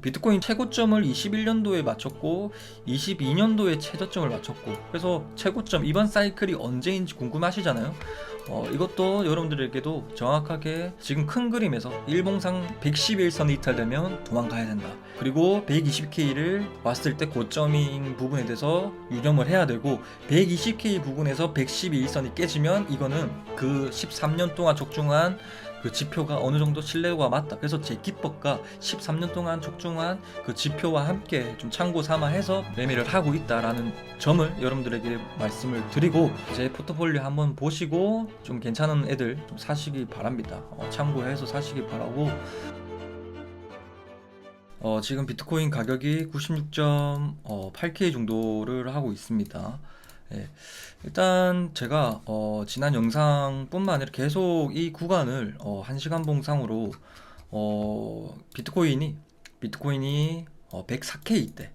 비트코인 최고점을 21년도에 맞췄고 22년도에 최저점을 맞췄고, 그래서 최고점 이번 사이클이 언제인지 궁금하시잖아요. 이것도 여러분들에게도 정확하게 지금 큰 그림에서 일봉상 111선이 이탈되면 도망가야 된다. 그리고 120K를 왔을 때 고점인 부분에 대해서 유념을 해야 되고, 120K 부분에서 111선이 깨지면 이거는 그 13년 동안 적중한 그 지표가 어느 정도 신뢰도가 맞다. 그래서 제 기법과 13년 동안 적중한 그 지표와 함께 좀 참고 삼아 해서 매매를 하고 있다라는 점을 여러분들에게 말씀을 드리고, 제 포트폴리오 한번 보시고 좀 괜찮은 애들 좀 사시기 바랍니다. 참고해서 사시기 바라고. 지금 비트코인 가격이 96.8K 정도를 하고 있습니다. 예. 일단 제가 지난 영상뿐만 아니라 계속 이 구간을 1시간 봉상으로 비트코인이 104K 때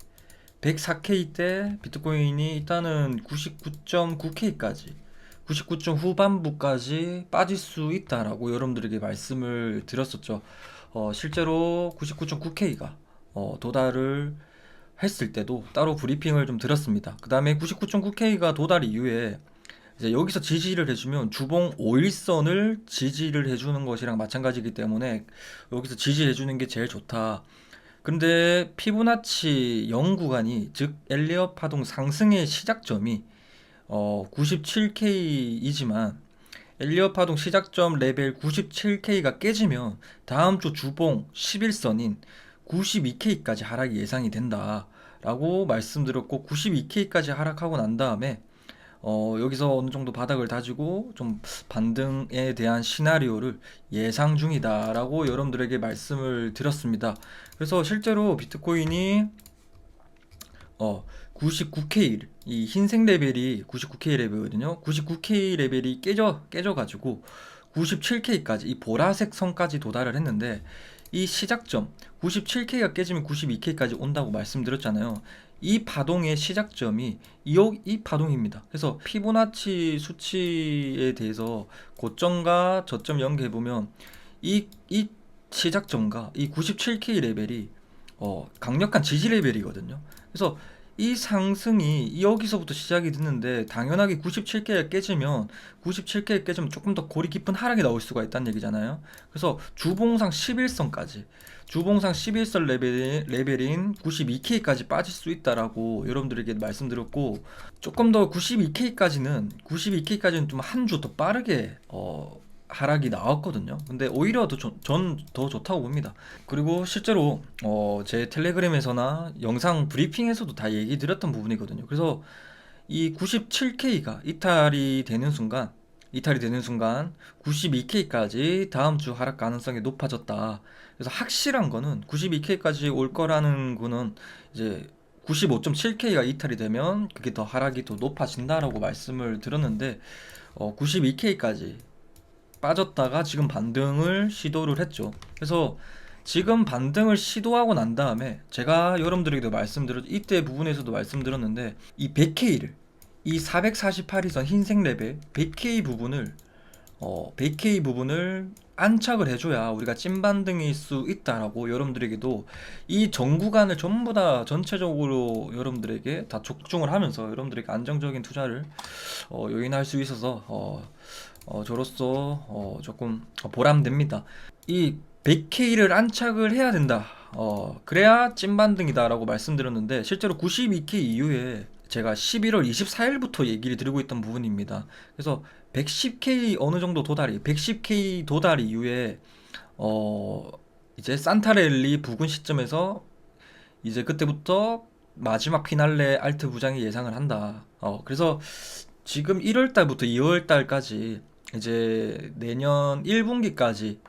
104K 때 비트코인이 일단은 99.9K까지 99점 후반부까지 빠질 수 있다라고 여러분들에게 말씀을 드렸었죠. 실제로 99.9K가 도달을 했을 때도 따로 브리핑을 좀 드렸습니다. 그 다음에 99.9K가 도달 이후에 이제 여기서 지지를 해주면 주봉 5일선을 지지를 해주는 것이랑 마찬가지이기 때문에 여기서 지지해주는 게 제일 좋다. 근데 피보나치 0 구간이, 즉 엘리엇 파동 상승의 시작점이 97K이지만 엘리엇 파동 시작점 레벨 97K가 깨지면 다음 주 주봉 11선인 92K까지 하락이 예상이 된다 라고 말씀드렸고, 92K까지 하락하고 난 다음에 여기서 어느 정도 바닥을 다지고 좀 반등에 대한 시나리오를 예상 중이다 라고 여러분들에게 말씀을 드렸습니다. 그래서 실제로 비트코인이 99K, 이 흰색 레벨이 99K 레벨이거든요. 99K 레벨이 깨져가지고 97K까지, 이 보라색 선까지 도달을 했는데, 이 시작점 97K가 깨지면 92K까지 온다고 말씀드렸잖아요. 이 파동의 시작점이 이 파동입니다. 그래서 피보나치 수치에 대해서 고점과 저점 연계해 보면 이 시작점과 이 97K 레벨이 강력한 지지 레벨이거든요. 그래서 이 상승이 여기서부터 시작이 됐는데, 당연하게 97K가 깨지면 조금 더 골이 깊은 하락이 나올 수가 있다는 얘기잖아요. 그래서 주봉상 11선 레벨인 92K까지 빠질 수 있다라고 여러분들에게 말씀드렸고, 조금 더 92K까지는 좀 한 주 더 빠르게 하락이 나왔거든요. 근데 오히려 전 더 좋다고 봅니다. 그리고 실제로 제 텔레그램에서나 영상 브리핑에서도 다 얘기 드렸던 부분이거든요. 그래서 이 97K가 이탈이 되는 순간 92K까지 다음 주 하락 가능성이 높아졌다. 그래서 확실한 거는 92K까지 올 거라는 거는, 이제 95.7K가 이탈이 되면 그게 더 하락이 더 높아진다라고 말씀을 드렸는데, 92K까지 빠졌다가 지금 반등을 시도를 했죠. 그래서 지금 반등을 시도하고 난 다음에 제가 여러분들에게도 이때 부분에서도 말씀드렸는데, 이 100K를, 이 448일선 흰색 레벨 100K 부분을 안착을 해줘야 우리가 찐반등일 수 있다라고 여러분들에게도, 이 전 구간을 전부 다 전체적으로 여러분들에게 다 적중을 하면서 여러분들에게 안정적인 투자를 요인할 수 있어서 저로서 조금 보람됩니다. 이 100K를 안착을 해야 된다. 그래야 찐반등이다 라고 말씀드렸는데, 실제로 92K 이후에 제가 11월 24일부터 얘기를 드리고 있던 부분입니다. 그래서 110K 어느 정도 110K 도달 이후에 이제 산타랠리 부근 시점에서 이제 그때부터 마지막 피날레 알트 부장이 예상을 한다. 그래서 지금 1월달부터 2월달까지 이제 내년 1분기까지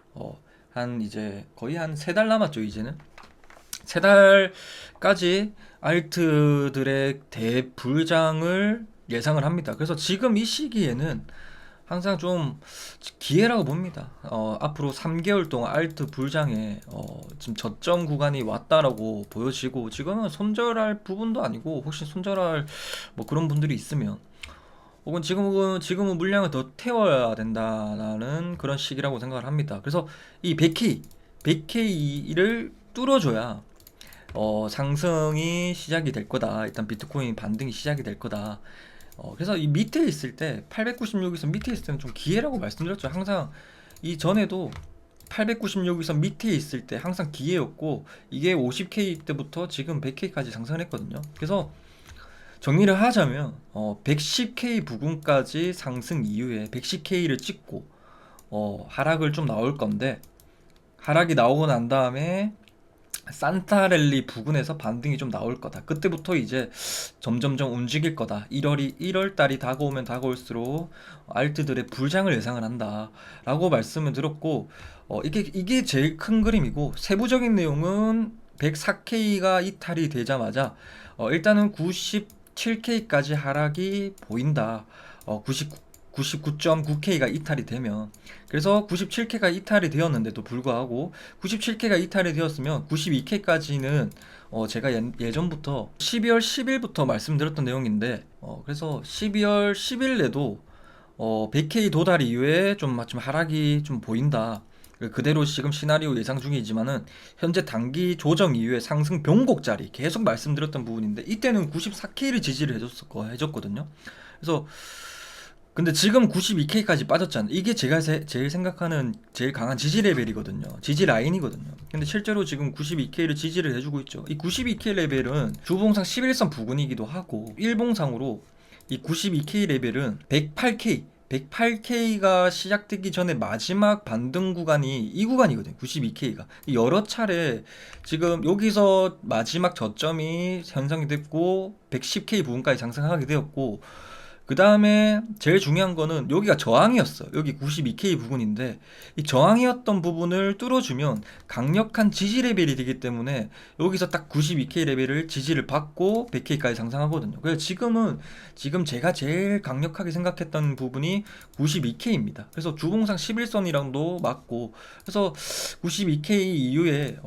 한 이제 거의 한 3달 남았죠. 이제는 3달까지 알트들의 대불장을 예상을 합니다. 그래서 지금 이 시기에는 항상 좀 기회라고 봅니다. 앞으로 3개월 동안 알트 불장에 지금 저점 구간이 왔다라고 보여지고, 지금은 손절할 부분도 아니고, 혹시 손절할 뭐 그런 분들이 있으면, 혹은 지금은 물량을 더 태워야 된다라는 그런 시기라고 생각을 합니다. 그래서 이 100K를 뚫어줘야 상승이 시작이 될 거다. 일단 비트코인 반등이 시작이 될 거다. 그래서 이 밑에 있을 때 896에서 밑에 있을 때는 좀 기회라고 말씀드렸죠. 항상 이 전에도 896에서 밑에 있을 때 항상 기회였고, 이게 50K 때부터 지금 100K까지 상승을 했거든요. 그래서 정리를 하자면 110K 부근까지 상승 이후에 110K를 찍고 하락을 좀 나올 건데, 하락이 나오고 난 다음에 산타랠리 부근에서 반등이 좀 나올 거다. 그때부터 이제 점점점 움직일 거다. 1월 달이 다가오면 다가올수록 알트들의 불장을 예상을 한다라고 말씀을 드렸고, 이게 제일 큰 그림이고, 세부적인 내용은 104K가 이탈이 되자마자 일단은 97K까지 하락이 보인다. 99.9K가 이탈이 되면, 그래서 97K가 이탈이 되었는데도 불구하고 97K가 이탈이 되었으면 92K까지는 제가 예전부터 12월 10일부터 말씀드렸던 내용인데, 그래서 12월 10일에도 100K 도달 이후에 좀 하락이 좀 보인다. 그대로 지금 시나리오 예상 중이지만은 현재 단기 조정 이후에 상승 변곡 자리 계속 말씀드렸던 부분인데, 이때는 94K를 지지를 해줬거든요. 그래서 근데 지금 92K까지 빠졌잖아. 이게 제가 제일 생각하는 제일 강한 지지 레벨이거든요. 지지 라인이거든요. 근데 실제로 지금 92K를 지지를 해주고 있죠. 이 92K 레벨은 주봉상 11선 부근이기도 하고, 일봉상으로 이 92K 레벨은 108K가 시작되기 전에 마지막 반등 구간이 이 구간이거든요. 92K가 여러 차례 지금 여기서 마지막 저점이 형성이 됐고 110K 부분까지 상승하게 되었고, 그 다음에 제일 중요한 거는 여기가 저항이었어. 여기 92K 부분인데, 이 저항이었던 부분을 뚫어주면 강력한 지지 레벨이 되기 때문에 여기서 딱 92K 레벨을 지지를 받고 100K까지 상승하거든요. 그래서 지금 제가 제일 강력하게 생각했던 부분이 92K입니다. 그래서 주봉상 11선이랑도 맞고, 그래서 92K 이후에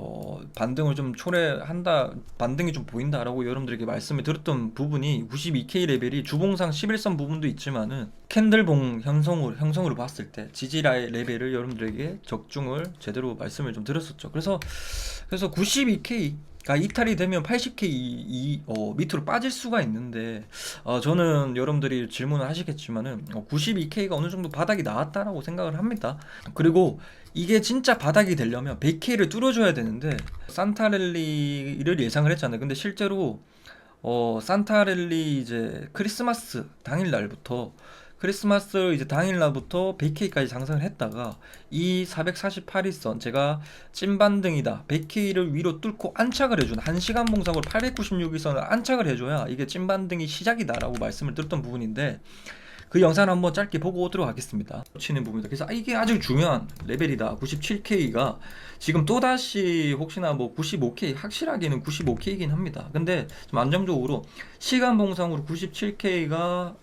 반등을 좀 초래한다, 반등이 좀 보인다라고 여러분들에게 말씀을 드렸던 부분이, 92K 레벨이 주봉상 11선 부분도 있지만은 캔들봉 형성으로 봤을 때 지지라의 레벨을 여러분들에게 적중을 제대로 말씀을 좀 드렸었죠. 그래서 92K가 이탈이 되면 80K 밑으로 빠질 수가 있는데, 저는 여러분들이 질문을 하시겠지만은 92K가 어느 정도 바닥이 나왔다라고 생각을 합니다. 그리고 이게 진짜 바닥이 되려면 100K를 뚫어줘야 되는데, 산타랠리를 예상을 했잖아요. 근데 실제로 산타랠리 이제 크리스마스 당일날부터, 이제 당일날부터 100K까지 상승을 했다가 이 448일선, 제가 찐반등이다, 100K를 위로 뚫고 안착을 해주는 1시간 봉상으로 896일선을 안착을 해줘야 이게 찐반등이 시작이다 라고 말씀을 드렸던 부분인데, 그 영상을 한번 짧게 보고 오도록 하겠습니다. 치는 부분이다. 그래서 이게 아주 중요한 레벨이다. 97K가 지금 또다시 혹시나 95K, 확실하게는 95K이긴 합니다. 근데 좀 안정적으로 시간 봉상으로 97K가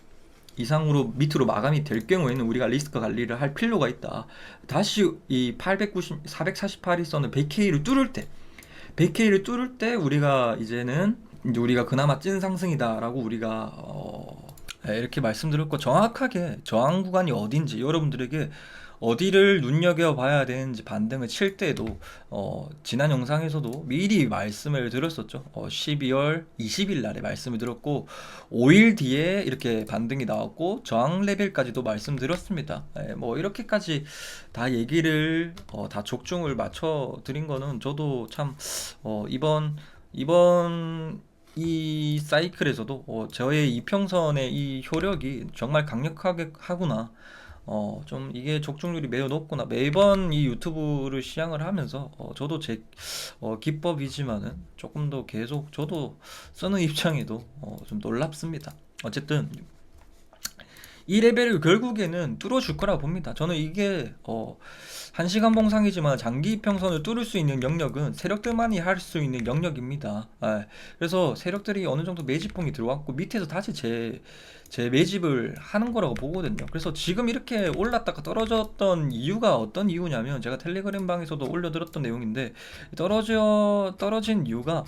이상으로 밑으로 마감이 될 경우에는 우리가 리스크 관리를 할 필요가 있다. 다시 이 448일선을 100K를 뚫을 때 우리가 이제는 우리가 그나마 찐 상승이다라고 우리가 이렇게 말씀드렸고, 정확하게 저항 구간이 어딘지, 여러분들에게 어디를 눈여겨봐야 되는지 반등을 칠 때에도 지난 영상에서도 미리 말씀을 드렸었죠. 12월 20일 날에 말씀을 드렸고, 5일 뒤에 이렇게 반등이 나왔고 저항 레벨까지도 말씀드렸습니다. 이렇게까지 다 얘기를 다 족중을 맞춰 드린 거는, 저도 참 이번 이 사이클에서도 저의 이평선의 이 효력이 정말 강력하게 하구나, 좀 이게 적중률이 매우 높구나, 매번 이 유튜브를 시향을 하면서 저도 제 기법이지만은 조금 더 계속 저도 쓰는 입장에도 좀 놀랍습니다. 어쨌든 이 레벨을 결국에는 뚫어줄 거라 봅니다. 저는 이게 1시간 봉상이지만 장기 이평선을 뚫을 수 있는 영역은 세력들만이 할 수 있는 영역입니다. 그래서 세력들이 어느 정도 매집봉이 들어왔고 밑에서 다시 제 매집을 하는 거라고 보거든요. 그래서 지금 이렇게 올랐다가 떨어졌던 이유가 어떤 이유냐면, 제가 텔레그램 방에서도 올려드렸던 내용인데, 떨어진 이유가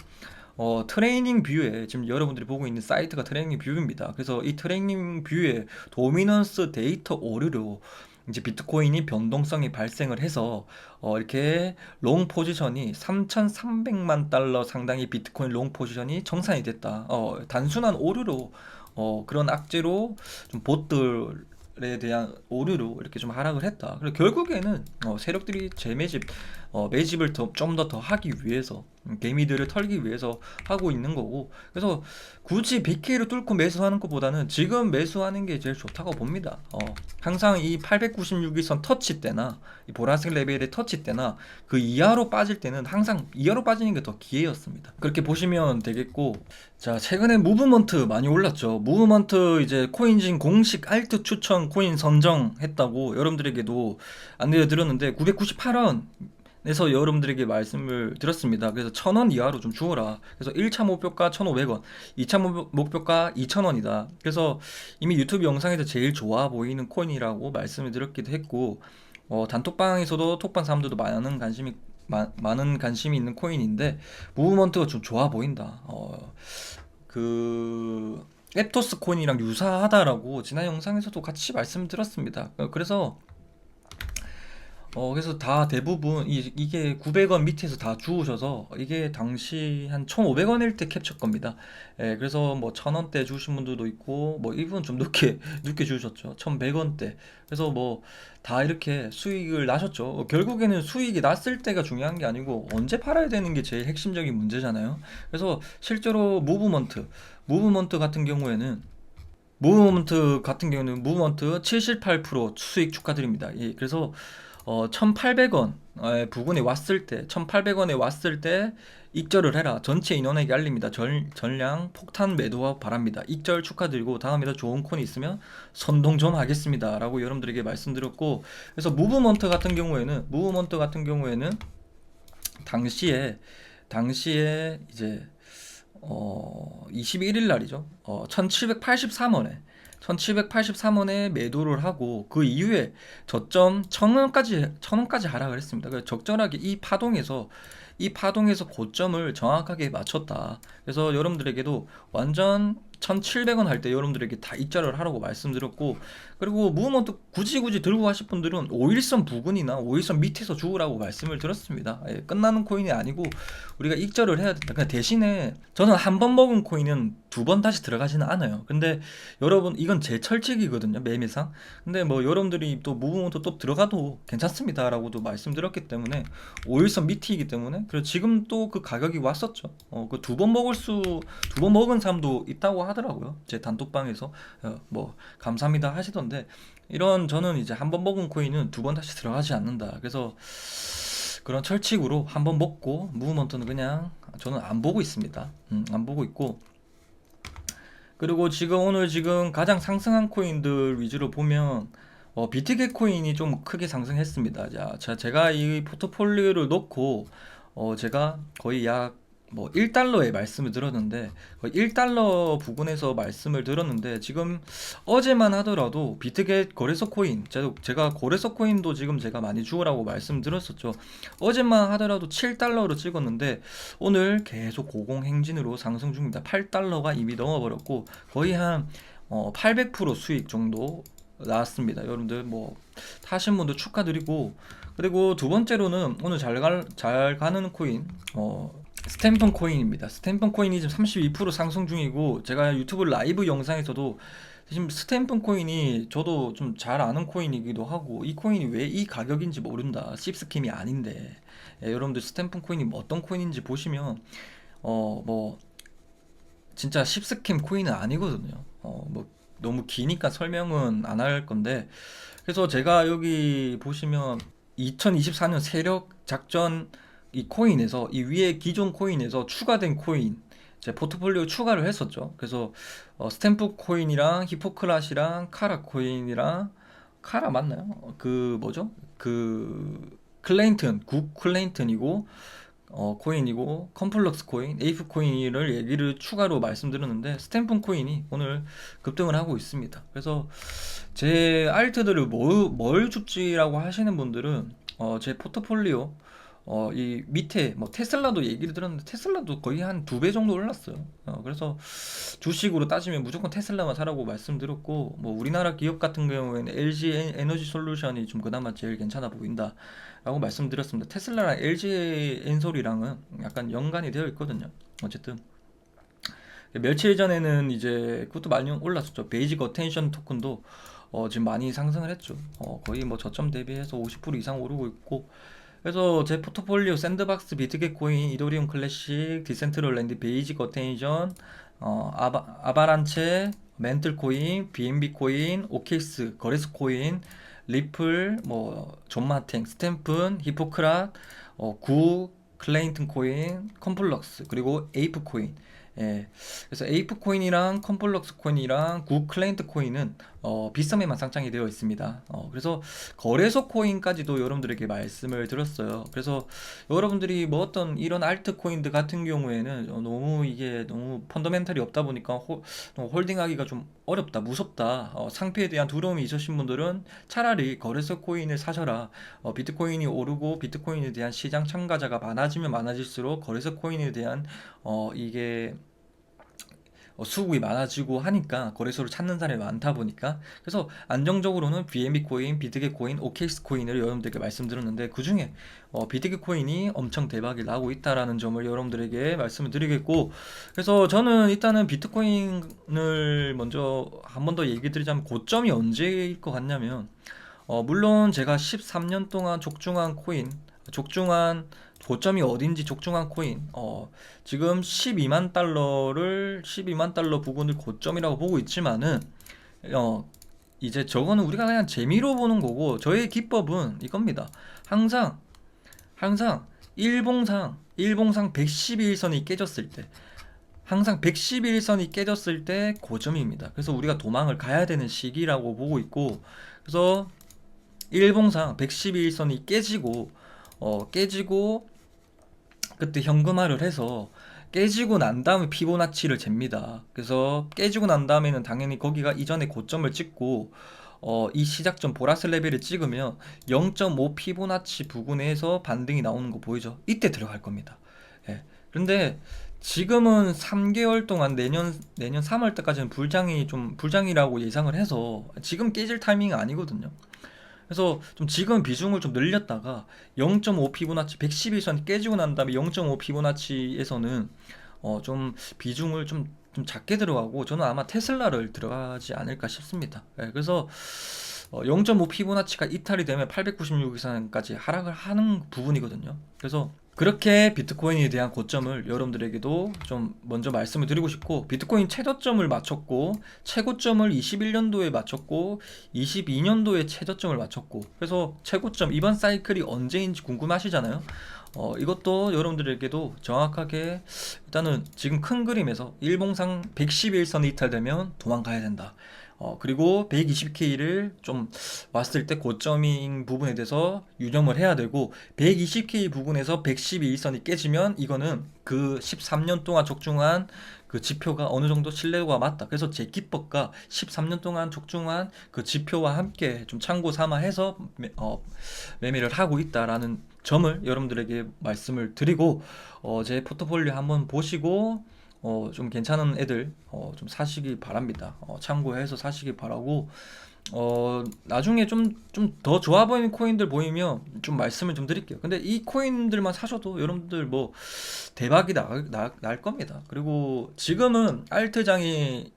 트레이닝 뷰에, 지금 여러분들이 보고 있는 사이트가 트레이닝 뷰입니다. 그래서 이 트레이닝 뷰에 도미넌스 데이터 오류로 이제 비트코인이 변동성이 발생을 해서 이렇게 롱 포지션이 3,300만 달러 상당의 비트코인 롱 포지션이 정산이 됐다. 단순한 오류로 그런 악재로 좀 봇들에 대한 오류로 이렇게 좀 하락을 했다. 그리고 결국에는 세력들이 재매집, 매집을 좀 더 하기 위해서 개미들을 털기 위해서 하고 있는 거고, 그래서 굳이 100K를 뚫고 매수하는 것보다는 지금 매수하는 게 제일 좋다고 봅니다. 항상 이 896일선 터치 때나 이 보라색 레벨의 터치 때나 그 이하로 빠질 때는 항상 이하로 빠지는 게 더 기회였습니다. 그렇게 보시면 되겠고, 자, 최근에 무브먼트 많이 올랐죠. 무브먼트 이제 코인진 공식 알트 추천 코인 선정했다고 여러분들에게도 안내를 드렸는데 998원 에서 여러분들에게 말씀을 드렸습니다. 그래서 1,000원 이하로 좀 주어라. 그래서 1차 목표가 1,500원, 2차 목표가 2,000원이다. 그래서 이미 유튜브 영상에서 제일 좋아 보이는 코인이라고 말씀을 드렸기도 했고, 단톡방에서도 톡방 사람들도 많은 관심이 있는 코인인데 무브먼트가 좀 좋아 보인다. 그 에토스 코인이랑 유사하다라고 지난 영상에서도 같이 말씀드렸습니다. 그래서 다 대부분 이게 900원 밑에서 다 주우셔서 이게 당시 한 1,500원일 때 캡처 겁니다. 예, 그래서 뭐 1,000원대 주신 분들도 있고 뭐 이분 좀 늦게 주셨죠. 1,100원대. 그래서 뭐 다 이렇게 수익을 나셨죠. 결국에는 수익이 났을 때가 중요한 게 아니고 언제 팔아야 되는 게 제일 핵심적인 문제잖아요. 그래서 실제로 무브먼트 78% 수익 축하드립니다. 예, 그래서 1,800원 부근에 왔을 때 1,800원에 왔을 때 익절을 해라. 전체 인원에게 알립니다. 전량 폭탄 매도 바랍니다. 익절 축하드리고 다음에도 좋은 콘이 있으면 선동 좀 하겠습니다. 라고 여러분들에게 말씀드렸고, 그래서 무브먼트 같은 경우에는 당시에 이제 21일 날이죠. 1783원에 매도를 하고 그 이후에 저점 1,000원까지 하락을 했습니다. 그래서 적절하게 이 파동에서 고점을 정확하게 맞췄다. 그래서 여러분들에게도 완전 1,700원 할 때 여러분들에게 다 입자를 하라고 말씀드렸고, 그리고 무브먼트 굳이 들고 가실 분들은 5일선 부근이나 5일선 밑에서 주우라고 말씀을 드렸습니다. 예, 끝나는 코인이 아니고 우리가 익절을 해야 된다. 그냥 대신에 저는 한 번 먹은 코인은 두 번 다시 들어가지는 않아요. 근데 여러분, 이건 제 철칙이거든요, 매매상. 근데 뭐 여러분들이 또 무브먼트 또 들어가도 괜찮습니다라고도 말씀드렸기 때문에 5일선 밑이기 때문에, 그리고 지금 또 그 가격이 왔었죠. 그 두 번 먹은 사람도 있다고 하더라고요. 제 단톡방에서 뭐 감사합니다 하시던데, 저는 이제 한 번 먹은 코인은 두 번 다시 들어가지 않는다. 그래서 그런 철칙으로 한 번 먹고 무브먼트는 그냥 저는 안 보고 있습니다. 안 보고 있고, 그리고 오늘 가장 상승한 코인들 위주로 보면 비트겟 코인이 좀 크게 상승했습니다. 제가 이 포트폴리오를 놓고 제가 거의 약 뭐 1달러에 말씀을 드렸는데, 거의 1달러 부근에서 말씀을 드렸는데, 지금 어제만 하더라도 비트겟 거래소 코인, 제가 거래소 코인도 지금 제가 많이 주우라고 말씀드렸었죠. 어제만 하더라도 7달러로 찍었는데 오늘 계속 고공행진으로 상승 중입니다. 8달러가 이미 넘어버렸고 거의 한 800% 수익 정도 나왔습니다. 여러분들 뭐 타신 분들 축하드리고, 그리고 두 번째로는 오늘 잘 가는 코인 스탬펀 코인입니다. 스탬펀 코인이 지금 32% 상승 중이고, 제가 유튜브 라이브 영상에서도 지금 스탬펀 코인이 저도 좀 잘 아는 코인이기도 하고, 이 코인이 왜 이 가격인지 모른다. 씹스킴이 아닌데. 여러분들 스탬펀 코인이 뭐 어떤 코인인지 보시면 뭐 진짜 씹스킴 코인은 아니거든요. 뭐 너무 기니까 설명은 안 할 건데, 그래서 제가 여기 보시면 2024년 세력 작전 이 코인에서, 이 위에 기존 코인에서 추가된 코인 제 포트폴리오 추가를 했었죠. 그래서 스탬프 코인이랑 히포크라시랑 카라 코인이랑, 카라 맞나요? 그 뭐죠? 그 클레인튼, 국 클레인튼이고 코인이고, 컴플럭스 코인, 에이프 코인을 얘기를 추가로 말씀드렸는데, 스탬프 코인이 오늘 급등을 하고 있습니다. 그래서 제 알트들을 뭘 줍지라고 하시는 분들은 제 포트폴리오 이 밑에 뭐 테슬라도 얘기를 들었는데 테슬라도 거의 한 2배 정도 올랐어요. 그래서 주식으로 따지면 무조건 테슬라만 사라고 말씀드렸고, 뭐 우리나라 기업 같은 경우에는 LG 에너지 솔루션이 좀 그나마 제일 괜찮아 보인다라고 말씀드렸습니다. 테슬라랑 LG 엔솔이랑은 약간 연관이 되어 있거든요. 어쨌든 며칠 전에는 이제 그것도 많이 올랐었죠. 베이직 어텐션 토큰도 지금 많이 상승을 했죠. 거의 뭐 저점 대비해서 50% 이상 오르고 있고, 그래서 제 포트폴리오 샌드박스, 비트겟코인, 이더리움 클래식, 디센트럴랜드, 베이직 어텐션, 아바란체, 멘틀코인, BNB 코인, 오케이스, 거래소 코인, 리플, 뭐 존마탱, 스탬픈, 히포크랏, 구, 클레인튼 코인, 컴플럭스, 그리고 에이프 코인. 예. 그래서 에이프 코인이랑 컴플럭스 코인이랑 구 클레인트 코인은 비썸에만 상장이 되어 있습니다. 그래서 거래소 코인까지도 여러분들에게 말씀을 드렸어요. 그래서 여러분들이 뭐 어떤 이런 알트 코인들 같은 경우에는 너무 이게 너무 펀더멘탈이 없다 보니까 홀딩하기가 좀 어렵다, 무섭다, 상패에 대한 두려움이 있으신 분들은 차라리 거래소 코인을 사셔라. 비트코인이 오르고 비트코인에 대한 시장 참가자가 많아지면 많아질수록 거래소 코인에 대한 이게 수급이 많아지고 하니까 거래소를 찾는 사람이 많다 보니까, 그래서 안정적으로는 BNB 코인, 비트겟 코인, OKX 코인을 여러분들께 말씀드렸는데, 그 중에 비트겟 코인이 엄청 대박이 나고 있다라는 점을 여러분들에게 말씀을 드리겠고, 그래서 저는 일단은 비트코인을 먼저 한 번 더 얘기 드리자면 고점이 언제일 것 같냐면, 물론 제가 13년 동안 족중한 코인, 족중한 고점이 어딘지 족중한 코인, 지금 12만 달러 부근을 고점이라고 보고 있지만은, 이제 저거는 우리가 그냥 재미로 보는 거고, 저의 기법은 이겁니다. 항상, 항상 일봉상 111선이 깨졌을 때, 항상 111선이 깨졌을 때 고점입니다. 그래서 우리가 도망을 가야 되는 시기라고 보고 있고, 그래서 일봉상 111선이 깨지고 그때 현금화를 해서 깨지고 난 다음에 피보나치를 잽니다. 그래서 깨지고 난 다음에는 당연히 거기가 이전에 고점을 찍고 이 시작점 보라스 레벨을 찍으면 0.5 피보나치 부근에서 반등이 나오는 거 보이죠? 이때 들어갈 겁니다. 예. 그런데 지금은 3개월 동안 내년 3월 때까지는 불장이라고 예상을 해서 지금 깨질 타이밍이 아니거든요. 그래서 좀 지금 비중을 좀 늘렸다가 0.5 피보나치 111선 깨지고 난 다음에 0.5 피보나치에서는 좀 비중을 좀 작게 들어가고, 저는 아마 테슬라를 들어가지 않을까 싶습니다. 예, 그래서 0.5 피보나치가 이탈이 되면 896 이상까지 하락을 하는 부분이거든요. 그래서 그렇게 비트코인에 대한 고점을 여러분들에게도 좀 먼저 말씀을 드리고 싶고, 비트코인 최저점을 맞췄고, 최고점을 21년도에 맞췄고, 22년도에 최저점을 맞췄고, 그래서 최고점 이번 사이클이 언제인지 궁금하시잖아요. 이것도 여러분들에게도 정확하게, 일단은 지금 큰 그림에서 일봉상 111선이 이탈되면 도망가야 된다. 그리고 120K를 좀 왔을 때 고점인 부분에 대해서 유념을 해야 되고, 120K 부분에서 112일선이 깨지면 이거는 그 13년 동안 적중한 그 지표가 어느 정도 신뢰도가 맞다. 그래서 제 기법과 13년 동안 적중한 그 지표와 함께 좀 참고 삼아 해서 매매를 하고 있다라는 점을 여러분들에게 말씀을 드리고, 제 포트폴리오 한번 보시고 좀 괜찮은 애들 좀 사시기 바랍니다. 참고해서 사시기 바라고, 나중에 좀 더 좋아 보이는 코인들 보이면 좀 말씀을 좀 드릴게요. 근데 이 코인들만 사셔도 여러분들 뭐 대박이 날 겁니다. 그리고 지금은 알트장이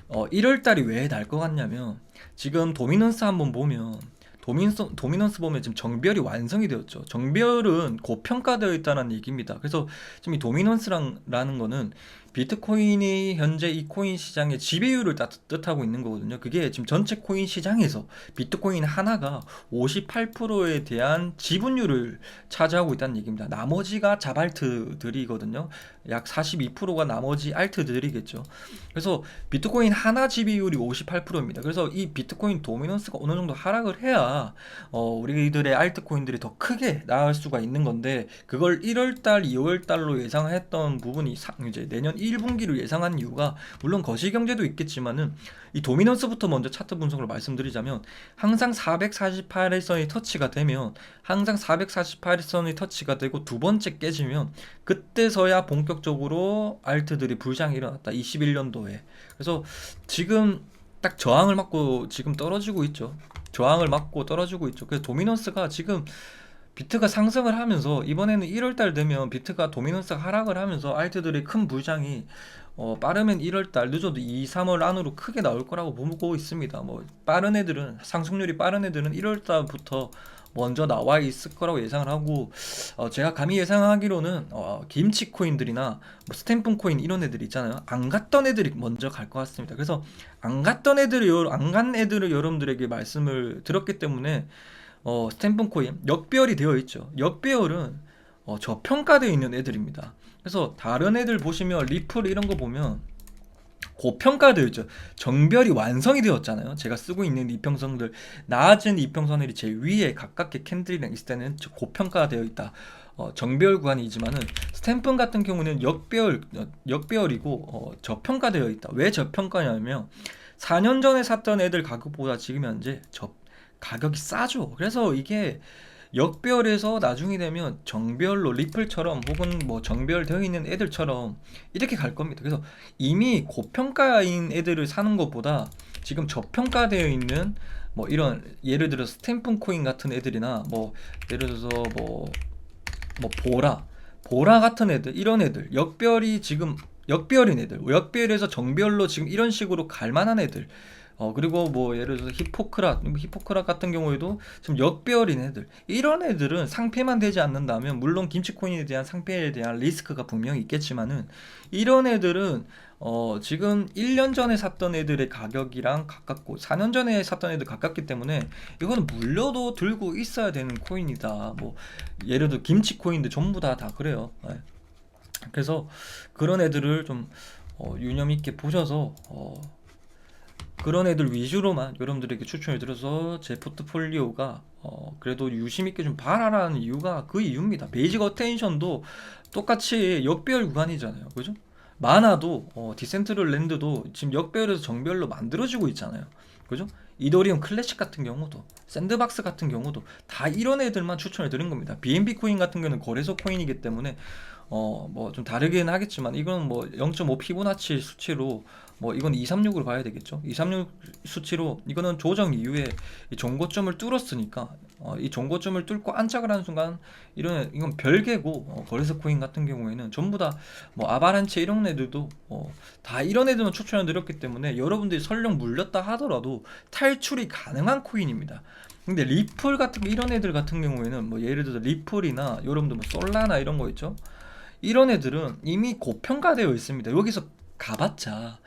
1월 달이 왜 날 것 같냐면, 지금 도미넌스 한번 보면, 도미넌스 보면 지금 정별이 완성이 되었죠. 정별은 고평가되어 있다는 얘기입니다. 그래서 지금 이 도미넌스라는 거는 비트코인이 현재 이 코인 시장의 지배율을 뜻하고 있는 거거든요. 그게 지금 전체 코인 시장에서 비트코인 하나가 58%에 대한 지분율을 차지하고 있다는 얘기입니다. 나머지가 자발트들이거든요. 약 42%가 나머지 알트들이겠죠. 그래서 비트코인 하나 지배율이 58%입니다. 그래서 이 비트코인 도미넌스가 어느 정도 하락을 해야 해야 우리들의 알트코인들이 더 크게 나갈 수가 있는 건데, 그걸 1월달, 2월달로 예상했던 부분이 이제 내년 1분기로 예상한 이유가, 물론 거시경제도 있겠지만은 이 도미넌스부터 먼저 차트 분석으로 말씀드리자면, 항상 448일선이 터치가 되면, 항상 448일선이 터치가 되고 두 번째 깨지면 그때서야 본격적으로 알트들이 불장이 일어났다, 21년도에. 그래서 지금 딱 저항을 맞고 지금 떨어지고 있죠. 저항을 맞고 떨어지고 있죠. 그래서 도미넌스가 지금, 비트가 상승을 하면서 이번에는 1월달 되면 비트가 도미넌스가 하락을 하면서 알트들의 큰 불장이 빠르면 1월달, 늦어도 2, 3월 안으로 크게 나올 거라고 보고 있습니다. 뭐 빠른 애들은, 상승률이 빠른 애들은 1월달부터 먼저 나와 있을 거라고 예상을 하고, 제가 감히 예상하기로는 김치 코인들이나 뭐 스탬프 코인 이런 애들 있잖아요. 안 갔던 애들이 먼저 갈 것 같습니다. 그래서 안 간 애들을 여러분들에게 말씀을 드렸기 때문에, 스탬프 코인 역배열이 되어 있죠. 역배열은 저평가되어 있는 애들입니다. 그래서 다른 애들 보시면 리플 이런 거 보면 고평가되어 있죠. 정별이 완성이 되었잖아요. 제가 쓰고 있는 이평선들, 낮은 이평선들이 제 위에 가깝게 캔들이랑 있을 때는 고평가되어 있다. 정배열 구간이지만은 스탬프 같은 경우는 역배열이고 저평가되어 있다. 왜 저평가냐면 4년 전에 샀던 애들 가격보다 지금 현재 가격이 싸죠. 그래서 이게 역배열에서 나중에 되면 정배열로, 리플처럼 혹은 뭐 정배열되어 있는 애들처럼 이렇게 갈 겁니다. 그래서 이미 고평가인 애들을 사는 것보다 지금 저평가되어 있는 뭐 이런, 예를 들어 스탬프 코인 같은 애들이나 뭐 예를 들어서 뭐 보라 같은 애들, 이런 애들, 역배열이 지금 역배열인 애들, 역배열에서 정배열로 지금 이런 식으로 갈 만한 애들, 그리고 뭐 예를 들어서 히포크랏 같은 경우에도 지금 역배열인 애들, 이런 애들은 상패만 되지 않는다면, 물론 김치코인에 대한 상패에 대한 리스크가 분명히 있겠지만은, 이런 애들은 지금 1년 전에 샀던 애들의 가격이랑 가깝고 4년 전에 샀던 애들 가깝기 때문에 이거는 물려도 들고 있어야 되는 코인이다. 뭐 예를 들어 김치코인들 전부 다 그래요. 네. 그래서 그런 애들을 좀 유념 있게 보셔서 그런 애들 위주로만 여러분들에게 추천을 드려서 제 포트폴리오가 그래도 유심 있게 좀 봐라라는 이유가 그 이유입니다. 베이직 어텐션도 똑같이 역배열 구간이잖아요. 그죠? 마나도 디센트럴 랜드도 지금 역배열에서 정배열로 만들어지고 있잖아요. 그죠? 이더리움 클래식 같은 경우도, 샌드박스 같은 경우도 다 이런 애들만 추천을 드린 겁니다. BNB 코인 같은 경우는 거래소 코인이기 때문에 뭐 좀 다르긴 하겠지만, 이건 뭐 0.5 피보나치 수치로, 뭐 이건 236으로 봐야 되겠죠. 236 수치로 이거는 조정 이후에 이 종고점을 뚫었으니까, 이 종고점을 뚫고 안착을 하는 순간 이건 별개고, 거래소 코인 같은 경우에는 전부 다 뭐 아바란체 이런 애들도 다 이런 애들만 추천을 드렸기 때문에, 여러분들이 설령 물렸다 하더라도 탈출이 가능한 코인입니다. 근데 리플 같은 이런 애들 같은 경우에는, 뭐 예를 들어서 리플이나 여러분들 뭐 솔라나 이런 거 있죠. 이런 애들은 이미 고평가되어 있습니다. 여기서 가봤자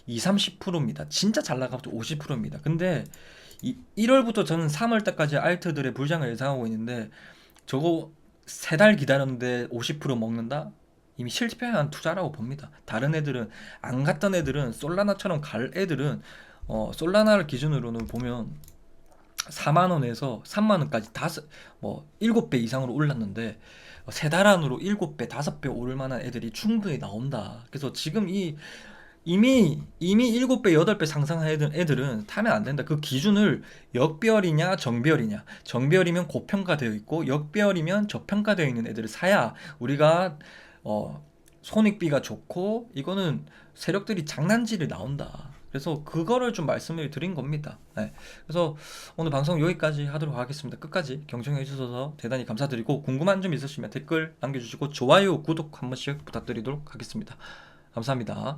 2, 30%입니다. 진짜 잘 나가봤자 50%입니다. 근데 1월부터 저는 3월 때까지 알트들의 불장을 예상하고 있는데, 저거 3달 기다렸는데 50% 먹는다? 이미 실패한 투자라고 봅니다. 다른 애들은, 안 갔던 애들은, 솔라나처럼 갈 애들은 솔라나를 기준으로는 보면 4만원에서 3만원까지 7배 이상으로 올랐는데, 3달 안으로 7배, 5배 오를 만한 애들이 충분히 나온다. 그래서 지금 이미 7배, 8배 상승한 애들은 타면 안 된다. 그 기준을 역배열이냐 정배열이냐, 정배열이면 고평가되어 있고 역배열이면 저평가되어 있는 애들을 사야 우리가 손익비가 좋고, 이거는 세력들이 장난질이 나온다. 그래서 그거를 좀 말씀을 드린 겁니다. 네. 그래서 오늘 방송 여기까지 하도록 하겠습니다. 끝까지 경청해 주셔서 대단히 감사드리고, 궁금한 점 있으시면 댓글 남겨주시고 좋아요, 구독 한 번씩 부탁드리도록 하겠습니다. 감사합니다.